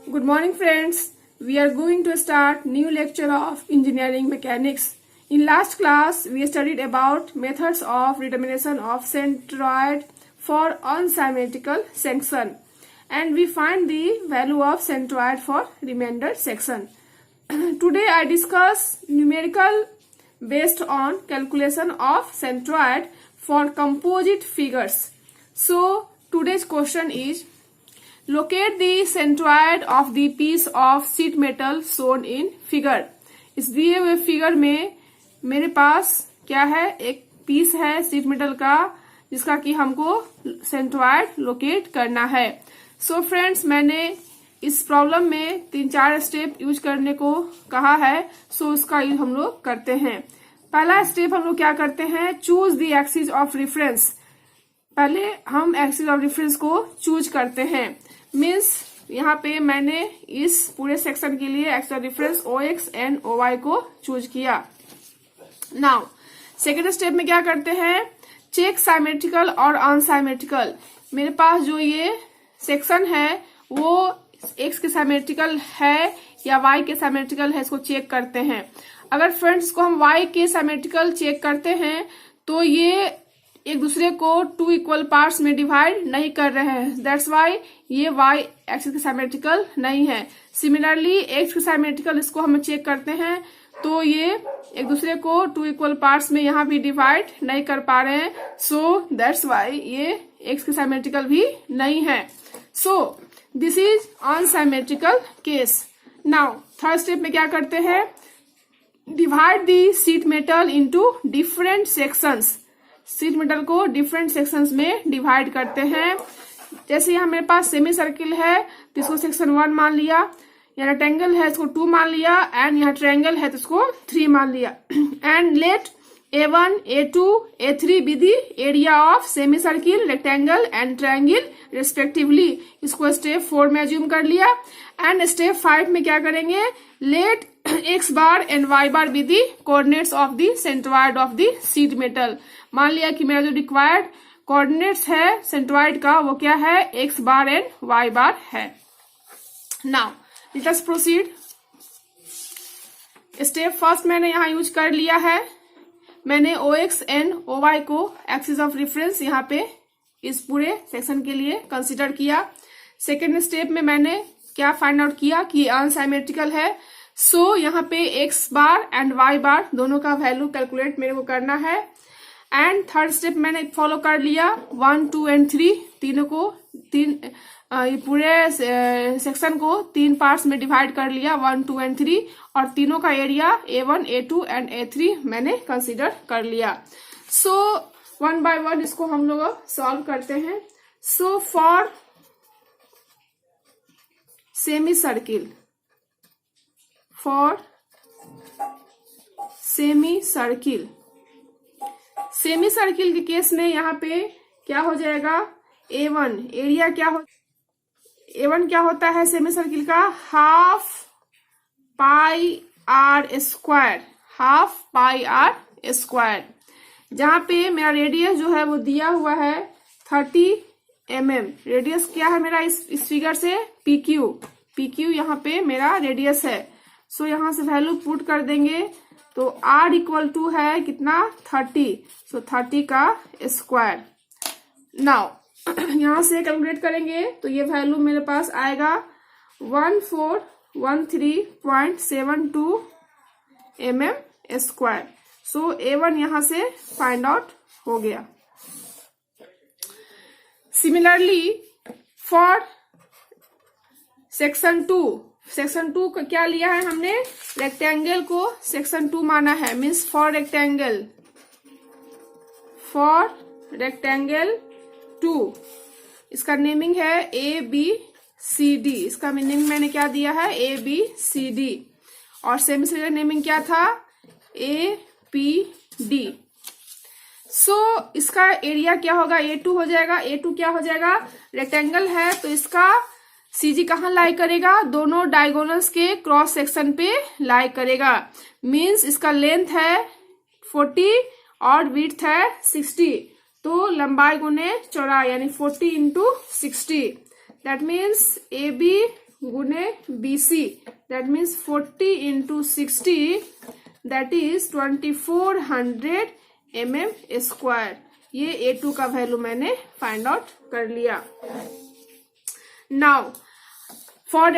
Good morning, friends. We are going to start new lecture of engineering mechanics. In last class, we studied about methods of determination of centroid for unsymmetrical section, and we find the value of centroid for remainder section. Today, I discuss numerical based on calculation of centroid for composite figures. So, today's question is, locate the centroid of the piece of sheet metal shown in figure. इस दिए हुए figure में मेरे पास क्या है, एक piece है sheet metal का जिसका कि हमको सेंट्रॉइड लोकेट करना है. सो फ्रेंड्स, मैंने इस प्रॉब्लम में 3-4 स्टेप यूज करने को कहा है. सो उसका यूज हम लोग करते हैं. पहला स्टेप हम लोग क्या करते हैं, choose the axis of reference. पहले हम एक्सिस ऑफ रेफरेंस को चूज करते हैं. मीन्स यहाँ पे मैंने इस पूरे सेक्शन के लिए axis of reference OX and OY को चूज किया. नाउ सेकेंड स्टेप में क्या करते हैं, चेक साइमेट्रिकल और अनसाइमेट्रिकल. मेरे पास जो ये सेक्शन है वो X के साइमेट्रिकल है या Y के साइमेट्रिकल है, इसको चेक करते हैं. अगर फ्रेंड्स को हम Y के साइमेट्रिकल चेक करते हैं तो ये एक दूसरे को 2 इक्वल पार्ट्स में डिवाइड नहीं कर रहे हैं. दैट्स वाई ये Y एक्सिस के साइमेट्रिकल नहीं है. सिमिलरली X के साइमेट्रिकल इसको हम चेक करते हैं तो ये एक दूसरे को 2 इक्वल पार्ट्स में यहाँ भी डिवाइड नहीं कर पा रहे हैं. सो दैट्स वाई ये X के साइमेट्रिकल भी नहीं है. So this is unsymmetrical case. Now third step में क्या करते हैं, divide the sheet metal into different sections. Sheet metal को डिफरेंट सेक्शंस में डिवाइड करते हैं. जैसे यहाँ मेरे पास सेमी सर्किल है तो इसको सेक्शन 1 मान लिया, यहाँ रेक्टेंगल है इसको 2 मान लिया, एंड यहाँ ट्रायंगल है तो इसको 3 मान लिया. And let A1, A2, A3 be the area of semi circle, rectangle and triangle respectively. इसको स्टेप 4 में अज्यूम कर लिया. एंड स्टेप 5 में क्या करेंगे, let X bar and Y bar be the coordinates of the centroid of the sheet metal. मान लिया कि मेरा जो रिक्वायर्ड कोऑर्डिनेट्स है सेंट्रॉइड का वो क्या है, X बार एंड Y बार है. Now let us proceed. Step first मैंने यहाँ यूज कर लिया है. मैंने OX एंड OY को एक्सिस ऑफ रेफरेंस यहाँ पे इस पूरे सेक्शन के लिए कंसीडर किया. सेकेंड स्टेप में मैंने क्या फाइंड आउट किया कि अनसाइमेट्रिकल है. सो यहाँ पे X बार एंड Y बार दोनों का वैल्यू कैलकुलेट मेरे को करना है. एंड थर्ड स्टेप मैंने फॉलो कर लिया. 1, 2 एंड 3 तीनों को ये पूरे सेक्शन को 3 पार्ट्स में डिवाइड कर लिया, 1, 2 एंड 3, और तीनों का area A1, A2 and A3 मैंने कंसीडर कर लिया. सो 1 बाय 1 इसको हम लोग सॉल्व करते हैं. So for semi circle, semi circle के केस में यहाँ पे क्या हो जाएगा, A1 एरिया A1 क्या होता है सेमी सर्किल का, हाफ पाई आर स्क्वायर. जहाँ पे मेरा रेडियस जो है वो दिया हुआ है 30 mm. रेडियस क्या है मेरा इस फिगर से, PQ यहाँ पे मेरा रेडियस है. सो यहाँ से वैल्यू पुट कर देंगे तो R इक्वल टू है कितना, 30. सो 30 का स्क्वायर. नाउ यहाँ से कैलकुलेट करेंगे तो ये वैल्यू मेरे पास आएगा 1413.72 mm स्क्वायर. सो A1 यहाँ से फाइंड आउट हो गया. सिमिलरली फॉर सेक्शन 2 का क्या लिया है हमने, रेक्टेंगल को सेक्शन 2 माना है. मीन्स फॉर रेक्टेंगल 2 इसका नेमिंग है ABCD. इसका मीनिंग मैंने क्या दिया है, ABCD. और सेमी सर्किल का नेमिंग क्या था, APD. सो इसका एरिया क्या होगा, A2 हो जाएगा. A2 क्या हो जाएगा, रेक्टेंगल है तो इसका CG कहाँ लाई करेगा, दोनों डायगोनल्स के क्रॉस सेक्शन पे लाई करेगा. मीन्स इसका लेंथ है 40 और विड्थ है 60. तो लंबाई गुने चौड़ाई यानी 40 into 60. दैट मीन्स AB गुने BC, that means 40 into 60, that is 2400 mm²। ये A2 का वैल्यू मैंने फाइंड आउट कर लिया। नाउ फॉर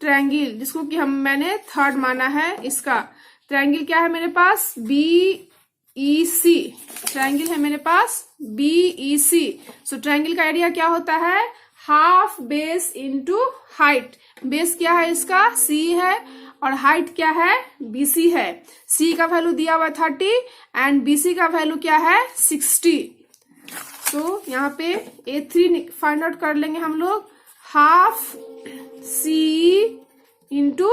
ट्रायंगल जिसको कि मैंने थर्ड माना है, इसका ट्रायंगल क्या है मेरे पास, BEC। ट्रायंगल है मेरे पास BEC। सो ट्रायंगल का एरिया क्या होता है, half base into height. Base क्या है इसका, C है, और हाइट क्या है, BC है। C का वैल्यू दिया हुआ 30 एंड BC का वैल्यू क्या है, 60। तो यहाँ पे A3 फाइंड आउट कर लेंगे हम लोग, half CE into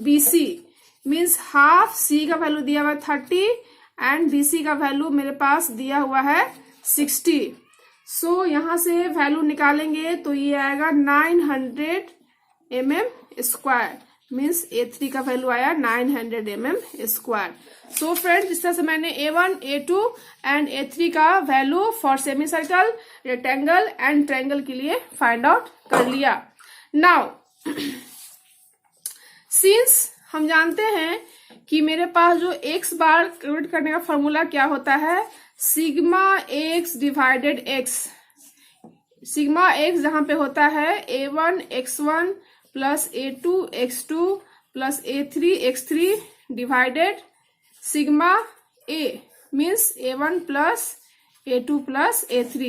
BC means half C का वैल्यू दिया हुआ है 30 एंड BC का वैल्यू मेरे पास दिया हुआ है 60। सो यहाँ से वैल्यू निकालेंगे तो ये आएगा 900 mm² मीन्स A3 का वैल्यू आया 900 mm²। सो फ्रेंड्स, इस तरह से मैंने A1, A2 एंड A3 का value for semi circle, rectangle and triangle के लिए फाइंड आउट कर लिया। नाउ सिंस हम जानते हैं कि मेरे पास जो x बार कैलकुलेट करने का फॉर्मूला क्या होता है, sigma x divided x। Sigma x जहां पे होता है A1 x1 plus A2 x2 plus A3 x3 divided sigma A means A1 plus A2 plus A3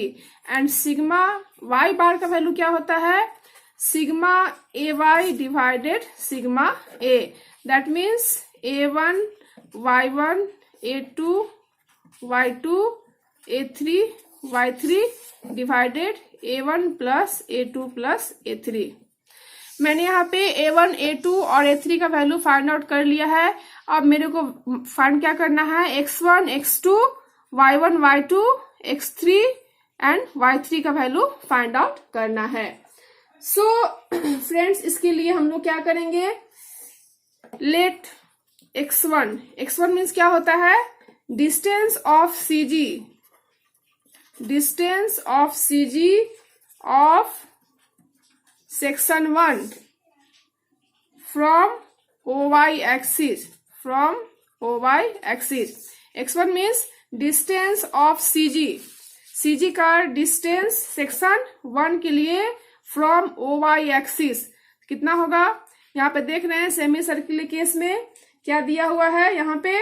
and sigma y बार का वैल्यू क्या होता है, sigma AY divided sigma A। That means A1 Y1 A2 Y2 A3 Y3 divided A1 plus A2 plus A3। मैंने यहाँ पे A1, A2 और A3 का value find out कर लिया है। अब मेरे को फाइंड क्या करना है, X1, X2, Y1, Y2, X3 and Y3 का वैल्यू फाइंड आउट करना है। सो फ्रेंड्स, इसके लिए हम लोग क्या करेंगे, लेट X1 मीन्स क्या होता है, distance of CG of section 1 from OY axis, X1 means distance of CG का डिस्टेंस सेक्शन 1 के लिए फ्रॉम OY एक्सिस कितना होगा, यहाँ पे देख रहे हैं सेमी सर्कुलर केस में क्या दिया हुआ है, यहाँ पे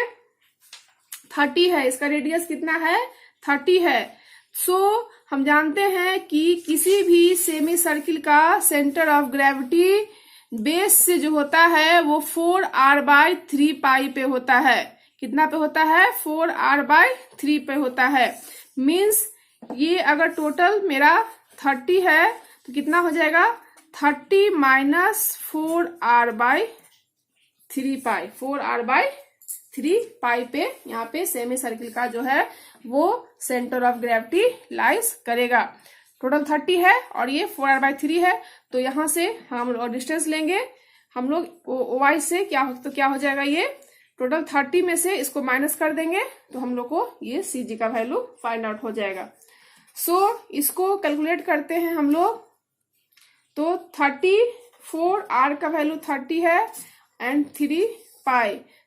30 है, इसका रेडियस कितना है, 30 है। सो हम जानते हैं कि किसी भी सेमी सर्किल का सेंटर ऑफ ग्रेविटी बेस से जो होता है वो 4r/3 पे होता है। कितना पे होता है, 4r/3 पे होता है। मीन्स ये अगर टोटल मेरा 30 है तो कितना हो जाएगा, 30 माइनस 4r/3 4r/3 पे यहाँ पे सेमी सर्किल का जो है वो सेंटर ऑफ ग्रेविटी लाइज करेगा। टोटल 30 है और ये 4r/3 है, तो यहाँ से हम डिस्टेंस लेंगे हम लोग OY से, क्या हो जाएगा, ये टोटल 30 में से इसको माइनस कर देंगे तो हम लोग को ये CG का वैल्यू फाइंड आउट हो जाएगा। सो इसको कैलकुलेट करते हैं हम लोग, तो 34r का वैल्यू 30 है एंड 3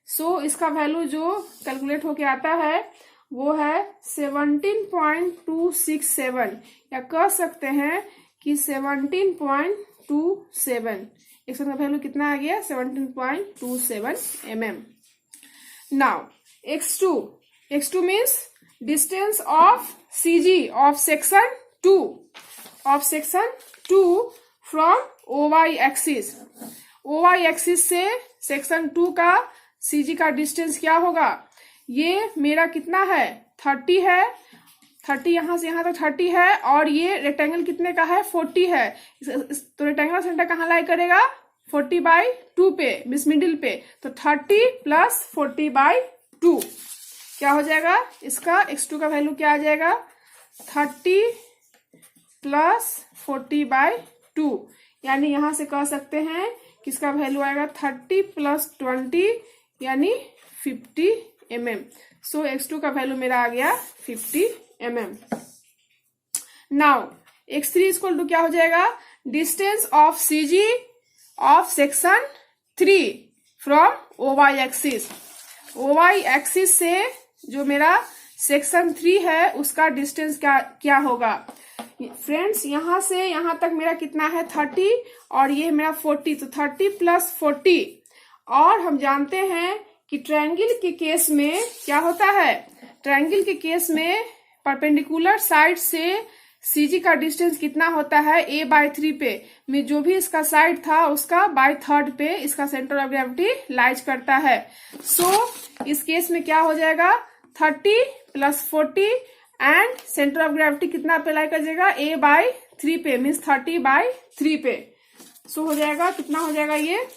सो इसका वैल्यू जो कैलकुलेट होके आता है वो है 17.267, या कह सकते हैं कि 17.27। इसका वैल्यू कितना आ गया, 17.27 mm। Now X2 means distance of CG of section 2 from OY axis से सेक्शन 2 का CG का डिस्टेंस क्या होगा, ये मेरा कितना है, 30 है, 30 यहाँ से यहाँ तक 30 है, और ये रेक्टेंगल कितने का है, 40 है। तो रेक्टेंगल सेंटर कहाँ लाई करेगा, 40/2 पे, मिडिल पे, तो 30 प्लस 40/2 क्या हो जाएगा, इसका X2 का वैल्यू क्या आ जाएगा, 30 प्लस 40/2, यानी यहां से कह सकते हैं कि इसका वैल्यू आएगा 30 प्लस 20 यानी 50 mm। सो X2 का वैल्यू मेरा आ गया 50 mm। Now x3 equal to क्या हो जाएगा, distance of CG of section 3 from OY axis. OY axis से जो मेरा सेक्शन 3 है उसका डिस्टेंस क्या होगा फ्रेंड्स, यहां से यहां तक मेरा कितना है 30 और ये मेरा 40, तो 30 प्लस 40। और हम जानते हैं कि ट्रायंगल के केस में क्या होता है, ट्रायंगल के केस में परपेंडिकुलर साइड से CG का डिस्टेंस कितना होता है, a/3 पे में जो भी इसका साइड था उसका बाय-3 पे इसका सेंटर ऑफ ग्रेविटी लाइज करता है। सो इस केस में क्या हो जाएगा, 30 plus 40 and centre of gravity कितना पे लाई कर जाएगा, a/3 पे मीन्स 30/3 पे। सो हो जाएगा, कितना हो जाएगा, ये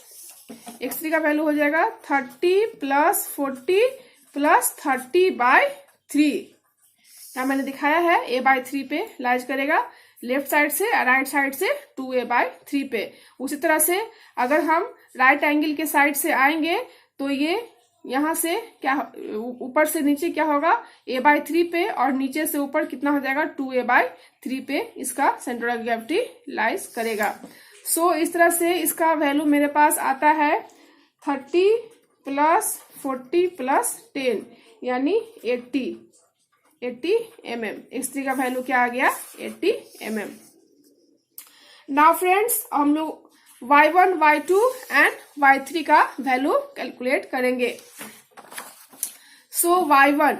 x3 का वैल्यू हो जाएगा 30 प्लस 40 प्लस 30/3। यहाँ मैंने दिखाया है a/3 पे लाइज करेगा, लेफ्ट साइड से राइट साइड से 2a/3 पे। उसी तरह से अगर हम राइट एंगल के साइड से आएंगे तो ये यहां से क्या, ऊपर से नीचे क्या होगा, a/3 पे और नीचे से ऊपर कितना हो जाएगा, 2a/3 पे इसका सेंटर ऑफ ग्रेविटी लाइज करेगा। सो इस तरह से इसका वैल्यू मेरे पास आता है 30 प्लस 40 प्लस 10 यानी 80 mm। x3 का वैल्यू क्या आ गया, 80 mm। नाउ फ्रेंड्स हम लोग y1, y2 एंड y3 का वैल्यू कैलकुलेट करेंगे। सो y1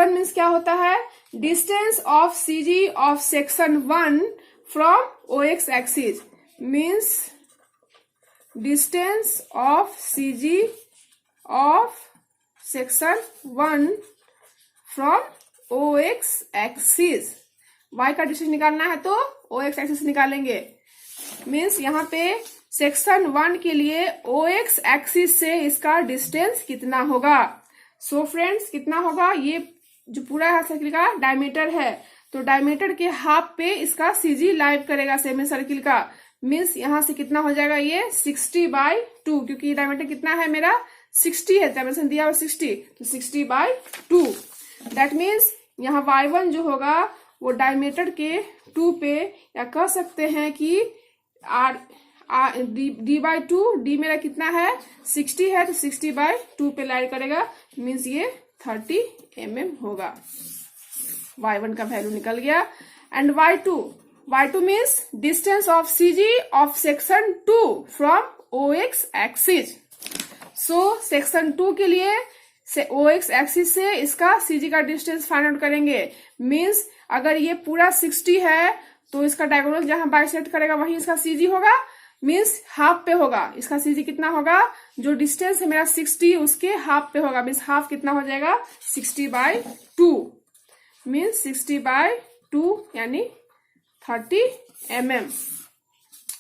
मीन्स क्या होता है, distance of CG of section 1 from OX axis, means distance of CG of section 1 from OX axis. y का डिस्टेंस निकालना है तो OX एक्सिस निकालेंगे, मीन्स यहाँ पे सेक्शन 1 के लिए OX एक्सिस से इसका डिस्टेंस कितना होगा। सो फ्रेंड्स कितना होगा, ये जो पूरा सर्किल का डायमीटर है तो डायमीटर के हाफ पे इसका CG लाइव करेगा सेमी सर्किल का, मीन्स यहाँ से कितना हो जाएगा, ये 60/2 क्योंकि डायमीटर कितना है मेरा 60 है, डायमेंशन दिया हुआ 60 तो 60/2। दैट मीन्स यहाँ y1 जो होगा वो डायमीटर के 2 पे, या कह सकते हैं कि d/2, d मेरा कितना है 60 है तो 60/2 पे लाइट करेगा, मीन्स ये 30 mm होगा। y1 का वैल्यू निकल गया। And y2 means distance of CG of section 2 from OX axis. So section 2 के लिए OX एक्सिस से इसका CG का डिस्टेंस फाइंड आउट करेंगे, मीन्स अगर ये पूरा 60 है तो इसका डायगोनल जहां बाइसेक्ट करेगा वहीं इसका CG होगा, मीन्स हाफ पे होगा। इसका CG कितना होगा, जो डिस्टेंस है मेरा 60 उसके हाफ पे होगा, मीन्स हाफ कितना हो जाएगा 60/2 मीन्स 60/2 यानी 30 mm।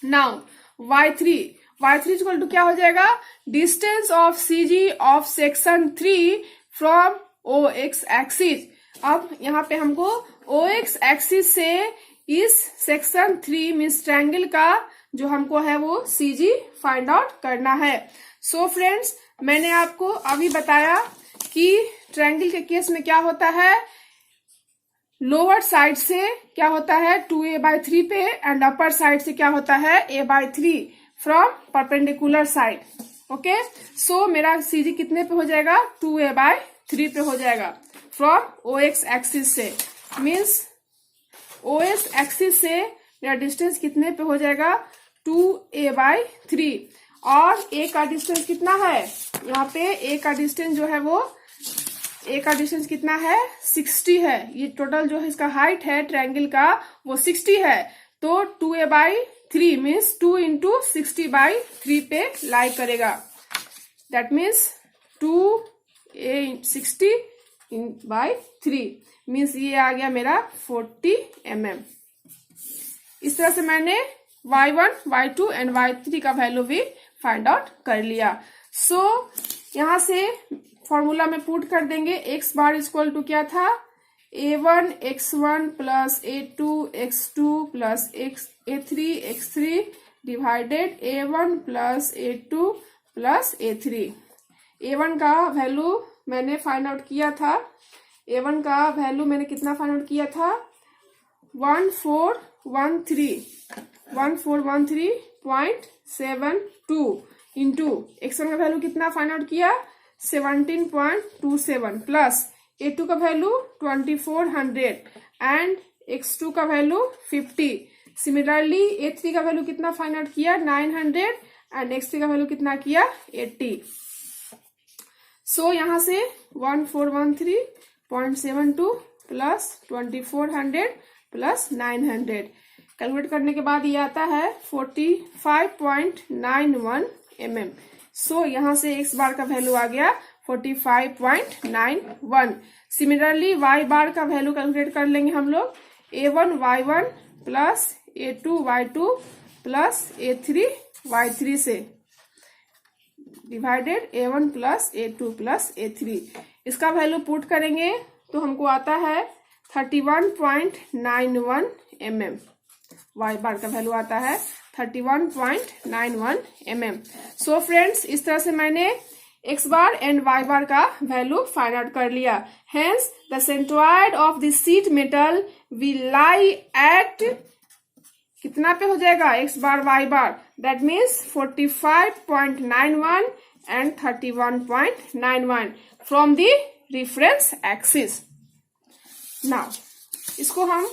Now y3 equal to क्या हो जाएगा, distance of CG of section 3 from OX axis. अब यहाँ पे हमको OX एक्सिस से इस सेक्शन 3 मीन्स ट्रायंगल का जो हमको है वो CG फाइंड आउट करना है। सो फ्रेंड्स मैंने आपको अभी बताया कि ट्रायंगल के केस में क्या होता है, लोअर साइड से क्या होता है 2a/3 पे एंड अपर साइड से क्या होता है a/3 from perpendicular side. Okay, so मेरा CG कितने पे हो जाएगा, 2a/3 पे हो जाएगा फ्रॉम OX एक्सिस से, मीन्स OS एक्सिस से मेरा डिस्टेंस कितने पे हो जाएगा 2a/3 और a का डिस्टेंस कितना है, यहाँ पे a का डिस्टेंस जो है वो a का डिस्टेंस कितना है 60 है। ये टोटल जो है इसका हाइट है ट्रायंगल का वो 60 है, तो 2a/3 मीन्स 2 into 60/3 पे लाई करेगा। दैट मीन्स 2a/60/3 मीन्स ये आ गया मेरा 40 mm। इस तरह से मैंने y1, y2 एंड y3 का वैल्यू भी फाइंड आउट कर लिया। सो यहाँ से फॉर्मूला में पुट कर देंगे, x बार इक्वल टू क्या था a1 x1 plus a2 x2 plus a3 x3 divided a1 plus a2 plus a3। a1 का वैल्यू मैंने फाइंड आउट किया था, a1 का वैल्यू मैंने कितना फाइंड आउट किया था 1413.72 इंटू x1 का वैल्यू कितना फाइंड आउट किया 17.27 प्लस a2 का वैल्यू 2400 एंड x2 का वैल्यू 50। सिमिलरली a3 का वैल्यू कितना फाइंड आउट किया 900 एंड x3 का वैल्यू कितना किया 80। सो यहाँ से 1413.72 प्लस 2400 प्लस 900 कैलकुलेट करने के बाद ये आता है 45.91 mm। सो यहाँ से x बार का वैल्यू आ गया 45.91। सिमिलरली y बार का वैल्यू कैलकुलेट कर लेंगे हम लोग a1 y1 plus a2 y2 plus a3 y3 से divided a1 plus a2 plus a3। इसका वैल्यू पुट करेंगे तो हमको आता है 31.91 mm। y बार का वैल्यू आता है 31.91 mm। सो फ्रेंड्स इस तरह से मैंने x बार एंड y बार का वैल्यू फाइंड आउट कर लिया। Hence the centroid of the sheet metal will lie at कितना पे हो जाएगा x bar y bar that means 45.91 and 31.91 from the reference axis. Now इसको हम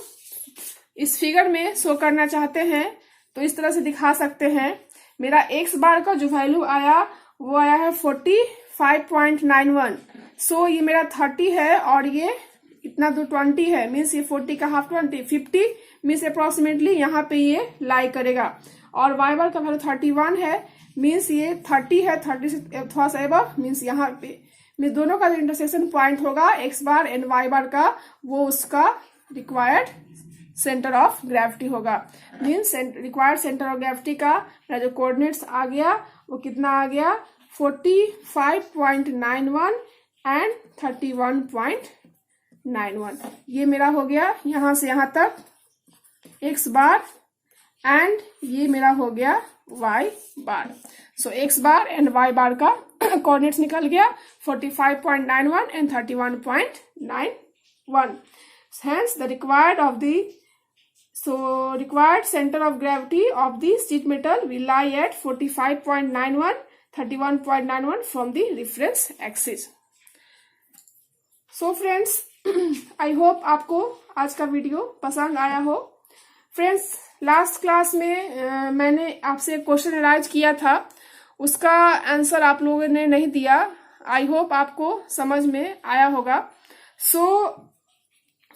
इस फिगर में शो करना चाहते हैं तो इस तरह से दिखा सकते हैं। मेरा x बार का जो वैल्यू आया वो आया है 45.91। सो ये मेरा 30 है और ये इतना तो 20 है मीन्स ये 40 का हाफ 20 50 मीन्स अप्रोक्सीमेटली यहाँ पे ये लाई करेगा। और y बार का वैल्यू 31 है मीन्स ये 30 है 30 से थोड़ा सा एबव मीन्स यहाँ पे मीन्स दोनों का जो इंटरसेक्शन पॉइंट होगा x बार एंड y बार का वो उसका रिक्वायर्ड सेंटर ऑफ ग्रेविटी होगा। Means required centre of gravity का मेरा जो कोऑर्डिनेट्स आ गया वो कितना आ गया 45.91 एंड 31.91। ये मेरा हो गया यहाँ से यहाँ तक x बार एंड ये मेरा हो गया y bar. So x bar and y बार का कोऑर्डिनेट्स निकल गया 45.91 and 31.91। Hence the required center of gravity of the sheet metal will lie at 45.91 31.91 from the reference axis. So friends, I hope आपको आज का वीडियो पसंद आया हो। Friends last class में मैंने आपसे क्वेश्चन राइज किया था, उसका आंसर आप लोगों ने नहीं दिया। आई होप आपको समझ में आया होगा। सो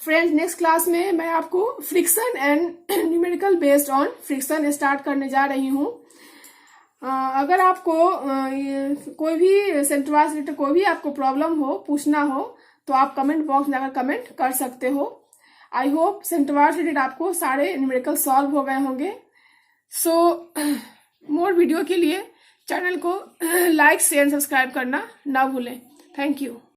फ्रेंड्स नेक्स्ट क्लास में मैं आपको friction and numerical based on friction start करने जा रही हूँ। अगर आपको कोई भी सेंट्रोइड रिलेटेड कोई भी आपको प्रॉब्लम हो पूछना हो तो आप कमेंट बॉक्स में जाकर कमेंट कर सकते हो। आई होप सेंट्रोइड रिलेटेड आपको सारे न्यूमेरिकल सॉल्व हो गए होंगे। सो मोर वीडियो के लिए चैनल को लाइक शेयर सब्सक्राइब करना ना भूलें। Thank you.